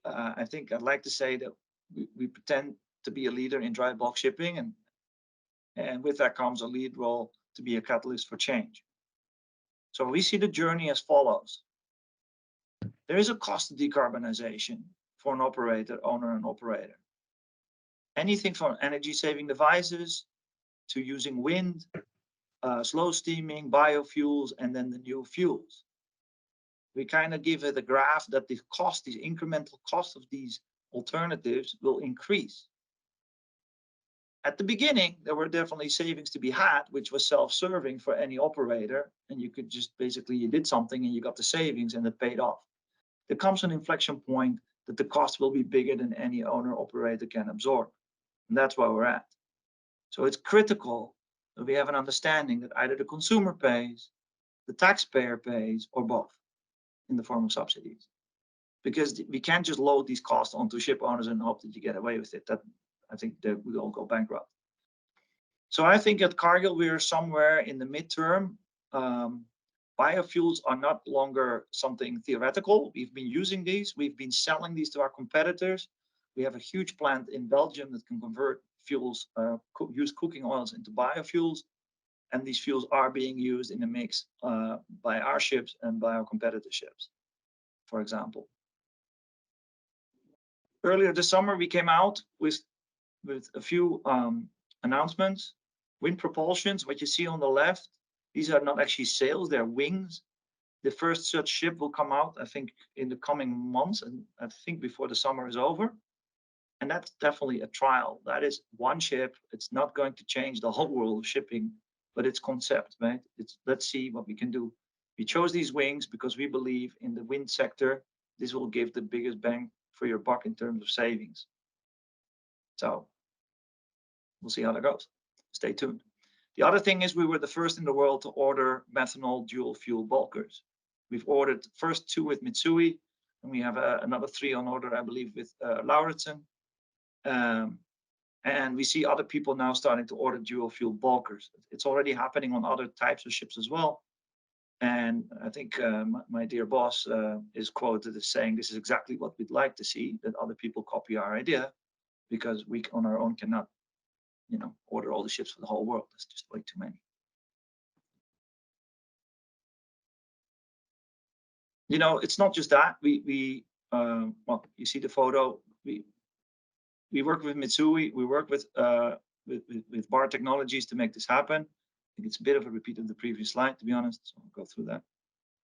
I think I'd like to say that we pretend to be a leader in dry bulk shipping, and with that comes a lead role to be a catalyst for change. So we see the journey as follows. There is a cost to decarbonization for an operator, owner and operator. Anything from energy saving devices to using wind, slow steaming, biofuels, and then the new fuels. We kind of give it a graph that the cost, the incremental cost of these alternatives will increase. At the beginning, there were definitely savings to be had, which was self-serving for any operator. And you could just basically, you did something and you got the savings and it paid off. There comes an inflection point that the cost will be bigger than any owner operator can absorb. And that's where we're at. So it's critical that we have an understanding that either the consumer pays, the taxpayer pays, or both in the form of subsidies. Because we can't just load these costs onto ship owners and hope that you get away with it. That, I think that we all go bankrupt. So I think at Cargill, we are somewhere in the midterm. Biofuels are not longer something theoretical. We've been using these. We've been selling these to our competitors. We have a huge plant in Belgium that can convert fuels, use cooking oils into biofuels. And these fuels are being used in the mix by our ships and by our competitor ships, for example. Earlier this summer, we came out with a few announcements. Wind propulsions, what you see on the left, these are not actually sails, they're wings. The first such ship will come out, I think, in the coming months, and I think before the summer is over. And that's definitely a trial. That is one ship. It's not going to change the whole world of shipping, but it's concept, right? Let's see what we can do. We chose these wings because we believe in the wind sector, this will give the biggest bang for your buck in terms of savings. So we'll see how that goes. Stay tuned. The other thing is we were the first in the world to order methanol dual fuel bulkers. We've ordered first 2 with Mitsui, and we have another 3 on order, I believe, with Lauritsen. And we see other people now starting to order dual fuel bulkers. It's already happening on other types of ships as well. And I think my dear boss is quoted as saying, this is exactly what we'd like to see, that other people copy our idea, because we on our own cannot, you know, order all the ships for the whole world. That's just way too many. You know, it's not just that. Well, you see the photo. We work with Mitsui. We work with Bar Technologies to make this happen. I think it's a bit of a repeat of the previous slide, to be honest. So I'll go through that.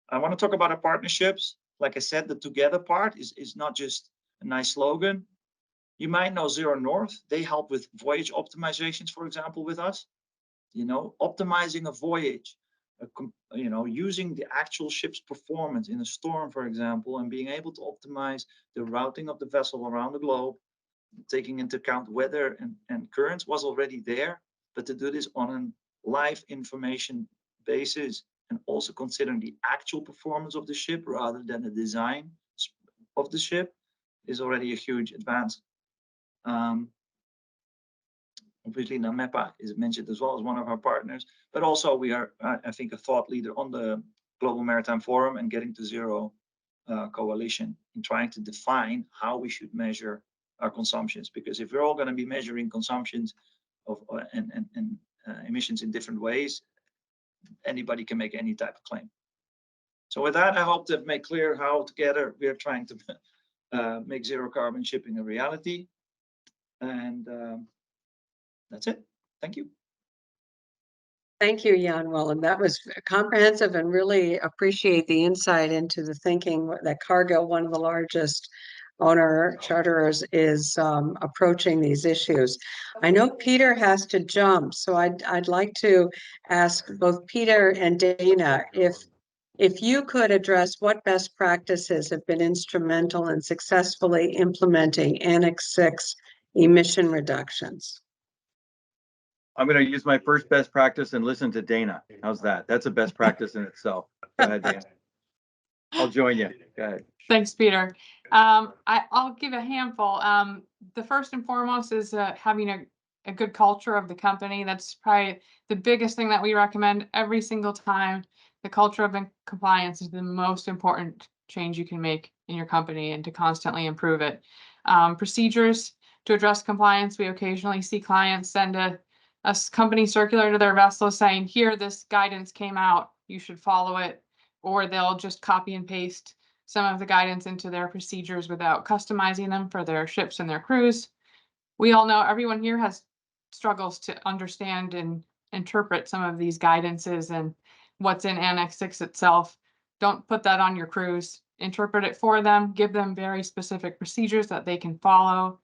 I want to talk about our partnerships. Like I said, the together part is not just a nice slogan. You might know Zero North. They help with voyage optimizations, for example, with us. You know, optimizing a voyage, you know, using the actual ship's performance in a storm, for example, and being able to optimize the routing of the vessel around the globe, taking into account weather and currents was already there, but to do this on a live information basis and also considering the actual performance of the ship rather than the design of the ship is already a huge advance. Obviously, NAMEPA is mentioned as well as one of our partners, but also we are, I think, a thought leader on the Global Maritime Forum and Getting to Zero coalition in trying to define how we should measure our consumptions. Because if we're all going to be measuring consumptions of and emissions in different ways, anybody can make any type of claim. So with that, I hope to make clear how together we are trying to make zero carbon shipping a reality. And that's it. Thank you. Thank you, Jan Willem. That was comprehensive and really appreciate the insight into the thinking that Cargill, one of the largest owner charterers, is approaching these issues. I know Peter has to jump, so I'd like to ask both Peter and Dana if you could address what best practices have been instrumental in successfully implementing Annex VI emission reductions. I'm going to use my first best practice and listen to Dana. How's that? That's a best practice in itself. Go ahead, Dana. I'll join you. Go ahead. Thanks, Peter. I'll give a handful. The first and foremost is having a good culture of the company. That's probably the biggest thing that we recommend every single time. The culture of compliance is the most important change you can make in your company and to constantly improve it. Procedures to address compliance. We occasionally see clients send a company circular to their vessel saying, here, this guidance came out, you should follow it, or they'll just copy and paste some of the guidance into their procedures without customizing them for their ships and their crews. We all know everyone here has struggles to understand and interpret some of these guidances and what's in Annex 6 itself. Don't put that on your crews. Interpret it for them, give them very specific procedures that they can follow.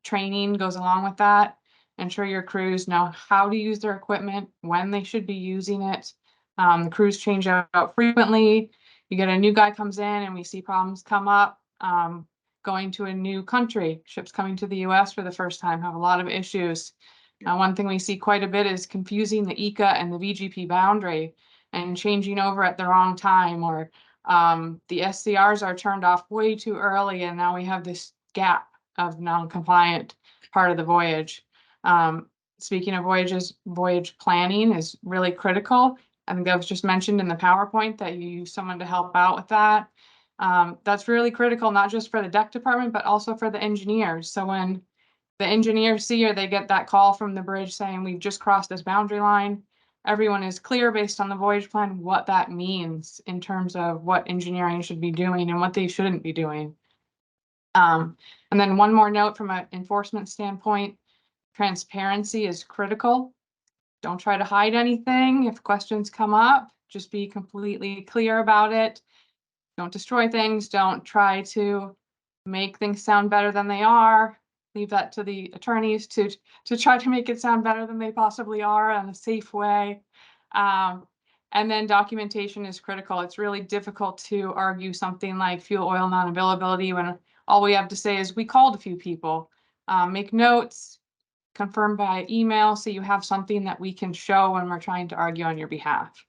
Training goes along with that. Ensure your crews know how to use their equipment, when they should be using it. The crews change out frequently. You get a new guy comes in and we see problems come up. Going to a new country, ships coming to the US for the first time have a lot of issues. One thing we see quite a bit is confusing the ECA and the VGP boundary and changing over at the wrong time, or the SCRs are turned off way too early and now we have this gap of non-compliant part of the voyage. Speaking of voyages, voyage planning is really critical. I think that was just mentioned in the PowerPoint that you use someone to help out with that. That's really critical, not just for the deck department, but also for the engineers. So when the engineers see or they get that call from the bridge saying we've just crossed this boundary line, everyone is clear based on the voyage plan what that means in terms of what engineering should be doing and what they shouldn't be doing. And then one more note from an enforcement standpoint, transparency is critical. Don't try to hide anything. If questions come up, just be completely clear about it. Don't destroy things. Don't try to make things sound better than they are. Leave that to the attorneys to try to make it sound better than they possibly are in a safe way. And then documentation is critical. It's really difficult to argue something like fuel oil non-availability when all we have to say is we called a few people. Make notes, confirm by email, so you have something that we can show when we're trying to argue on your behalf.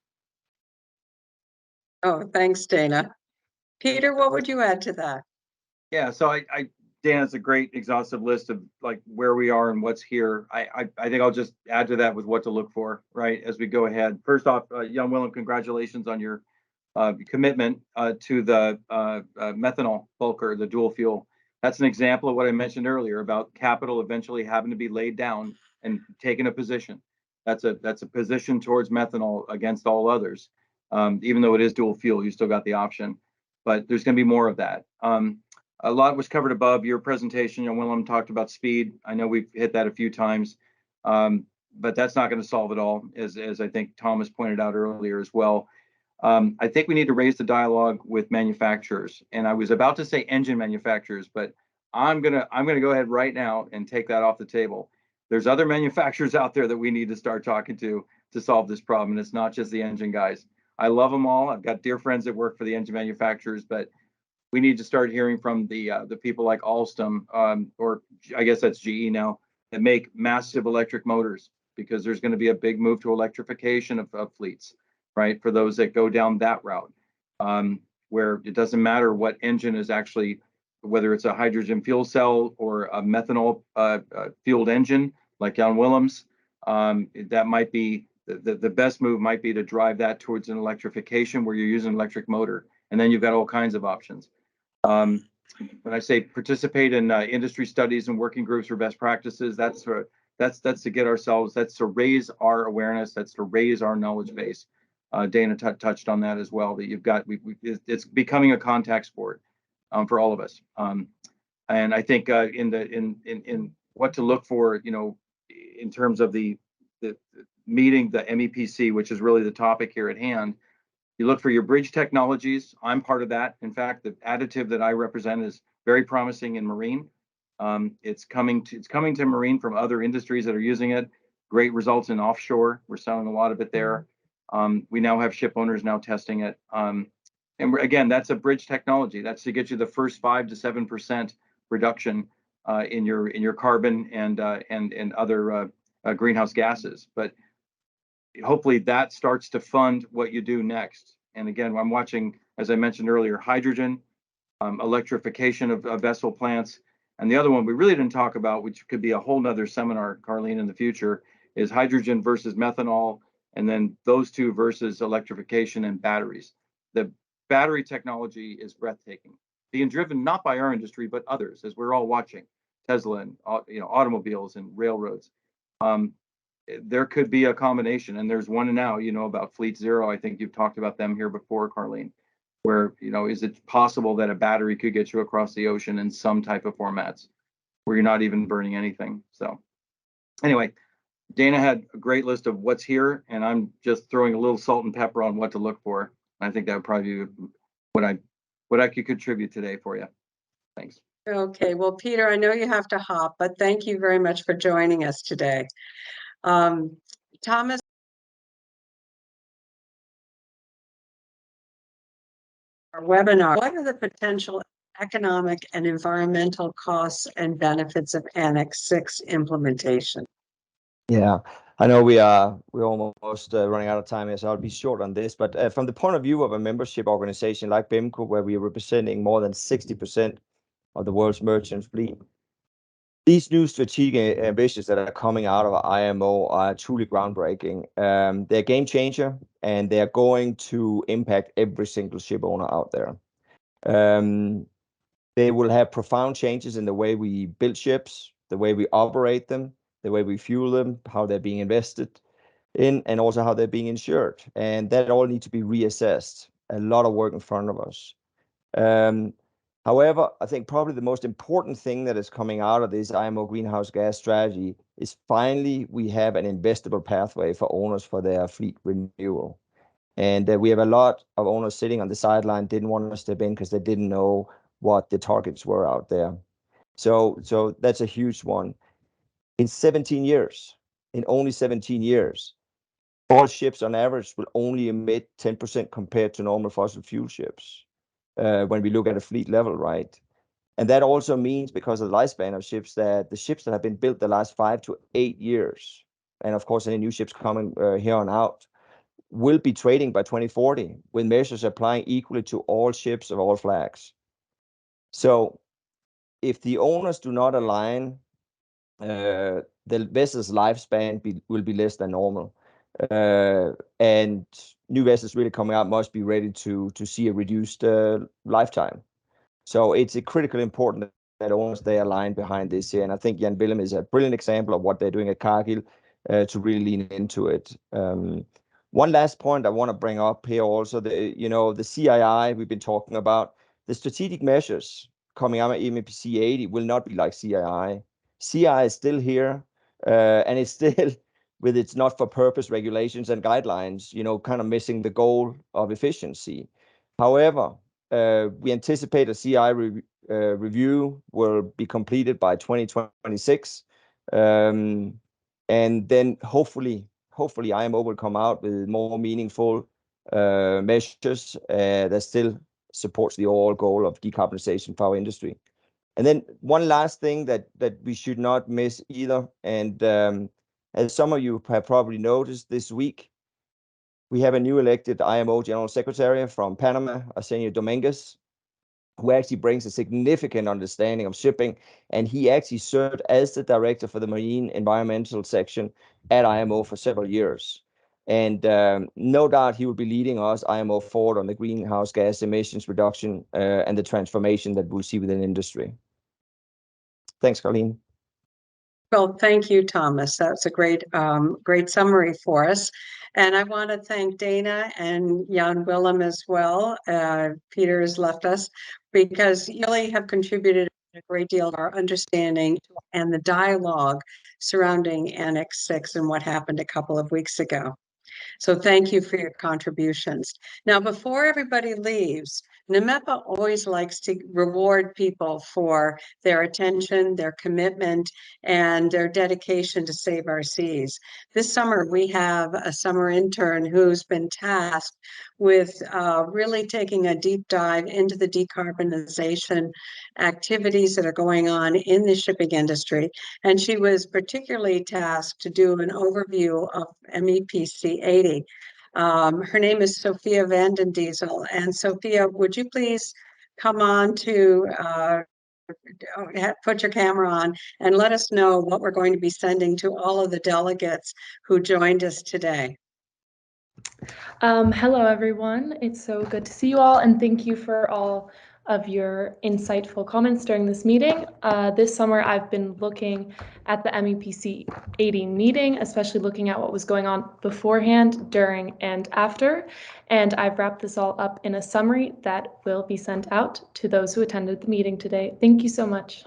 Oh, thanks, Dana. Peter, what would you add to that? Yeah, so Dana's a great exhaustive list of like where we are and what's here. I think I'll just add to that with what to look for, right, as we go ahead. First off, Jan Willem, congratulations on your commitment to the methanol bulker, the dual fuel. That's an example of what I mentioned earlier about capital eventually having to be laid down and taking a position. That's a position towards methanol against all others. Even though it is dual fuel, you still got the option. But there's going to be more of that. A lot was covered above your presentation. Jan Willem talked about speed. I know we've hit that a few times, but that's not going to solve it all, as I think Thomas pointed out earlier as well. I think we need to raise the dialogue with manufacturers. And I was about to say engine manufacturers, but I'm gonna go ahead right now and take that off the table. There's other manufacturers out there that we need to start talking to solve this problem. And it's not just the engine guys. I love them all. I've got dear friends that work for the engine manufacturers, but we need to start hearing from the people like Alstom, or I guess that's GE now, that make massive electric motors, because there's going to be a big move to electrification of fleets, right? For those that go down that route, where it doesn't matter what engine is actually, whether it's a hydrogen fuel cell or a methanol fueled engine like Jan Willems, that might be the best move might be to drive that towards an electrification where you're using an electric motor, and then you've got all kinds of options. When I say participate in industry studies and working groups for best practices, that's to get ourselves, that's to raise our awareness, that's to raise our knowledge base. Dana touched on that as well, that you've got, it's becoming a contact sport for all of us. And I think in what to look for, you know, in terms of the meeting the MEPC, which is really the topic here at hand, you look for your bridge technologies. I'm part of that. In fact, the additive that I represent is very promising in marine. It's coming to marine from other industries that are using it. Great results in offshore. We're selling a lot of it there. We now have ship owners now testing it. And again, that's a bridge technology. That's to get you the first 5 to 7% reduction in your carbon and other greenhouse gases. But hopefully that starts to fund what you do next. And again, I'm watching, as I mentioned earlier, hydrogen, electrification of vessel plants. And the other one we really didn't talk about, which could be a whole nother seminar, Carlene, in the future, is hydrogen versus methanol, and then those two versus electrification and batteries. The battery technology is breathtaking, being driven not by our industry, but others, as we're all watching, Tesla and automobiles and railroads. There could be a combination, and there's one now, you know, about Fleet Zero. I think you've talked about them here before, Carlene. where, is it possible that a battery could get you across the ocean in some type of formats where you're not even burning anything? So anyway, Dana had a great list of what's here, and I'm just throwing a little salt and pepper on what to look for. I think that would probably be what I could contribute today for you. Thanks. Okay, well, Peter, I know you have to hop, but thank you very much for joining us today. Thomas, our webinar, what are the potential economic and environmental costs and benefits of Annex VI implementation? Yeah, I know we're almost running out of time here, so I'll be short on this. But from the point of view of a membership organization like BIMCO, where we are representing more than 60% of the world's merchant fleet, these new strategic ambitions that are coming out of IMO are truly groundbreaking. They're a game changer, and they're going to impact every single ship owner out there. They will have profound changes in the way we build ships, the way we operate them, the way we fuel them, how they're being invested in, and also how they're being insured. And that all needs to be reassessed. A lot of work in front of us. However, I think probably the most important thing that is coming out of this IMO greenhouse gas strategy is finally we have an investable pathway for owners for their fleet renewal. And we have a lot of owners sitting on the sideline, didn't want to step in because they didn't know what the targets were out there. So that's a huge one. In only 17 years, all ships on average will only emit 10% compared to normal fossil fuel ships when we look at a fleet level, right? And that also means, because of the lifespan of ships, that the ships that have been built the last 5 to 8 years, and of course any new ships coming here on out, will be trading by 2040 with measures applying equally to all ships of all flags. So if the owners do not align, the vessel's lifespan will be less than normal. And new vessels really coming out must be ready to see a reduced lifetime. So it's critically important that owners they align behind this here. And I think Jan Willem is a brilliant example of what they're doing at Cargill to really lean into it. One last point I want to bring up here also, the CII we've been talking about, the strategic measures coming out of MEPC 80 will not be like CII. CII is still here, and it's still with its not-for-purpose regulations and guidelines, kind of missing the goal of efficiency. However, we anticipate a CII review will be completed by 2026, and then hopefully IMO will come out with more meaningful measures that still supports the overall goal of decarbonization for our industry. And then one last thing that we should not miss either, and as some of you have probably noticed this week, we have a new elected IMO General Secretary from Panama, Arsenio Dominguez, who actually brings a significant understanding of shipping, and he actually served as the director for the marine environmental section at IMO for several years. And no doubt he will be leading us, IMO, forward on the greenhouse gas emissions reduction and the transformation that we'll see within industry. Thanks, Colleen. Well, thank you, Thomas. That's a great summary for us. And I want to thank Dana and Jan Willem as well. Peter has left us because you really have contributed a great deal to our understanding and the dialogue surrounding Annex VI and what happened a couple of weeks ago. So thank you for your contributions. Now, before everybody leaves, NAMEPA always likes to reward people for their attention, their commitment, and their dedication to save our seas. This summer, we have a summer intern who's been tasked with really taking a deep dive into the decarbonization activities that are going on in the shipping industry. And she was particularly tasked to do an overview of MEPC 80. Her name is Sophia Vanden Diesel. And Sophia, would you please come on to put your camera on and let us know what we're going to be sending to all of the delegates who joined us today. Hello, everyone. It's so good to see you all, and thank you for all of your insightful comments during this meeting. This summer, I've been looking at the MEPC 80 meeting, especially looking at what was going on beforehand, during, and after. And I've wrapped this all up in a summary that will be sent out to those who attended the meeting today. Thank you so much.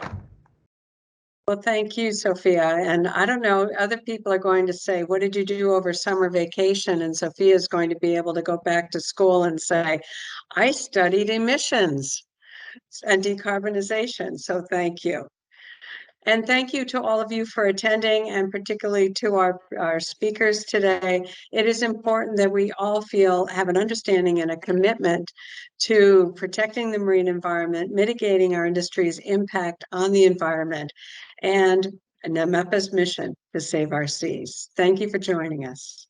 Well, thank you, Sophia. And I don't know, other people are going to say, what did you do over summer vacation? And Sophia is going to be able to go back to school and say, I studied emissions and decarbonization. So thank you. And thank you to all of you for attending, and particularly to our speakers today. It is important that we all have an understanding and a commitment to protecting the marine environment, mitigating our industry's impact on the environment, and NAMEPA's mission to save our seas. Thank you for joining us.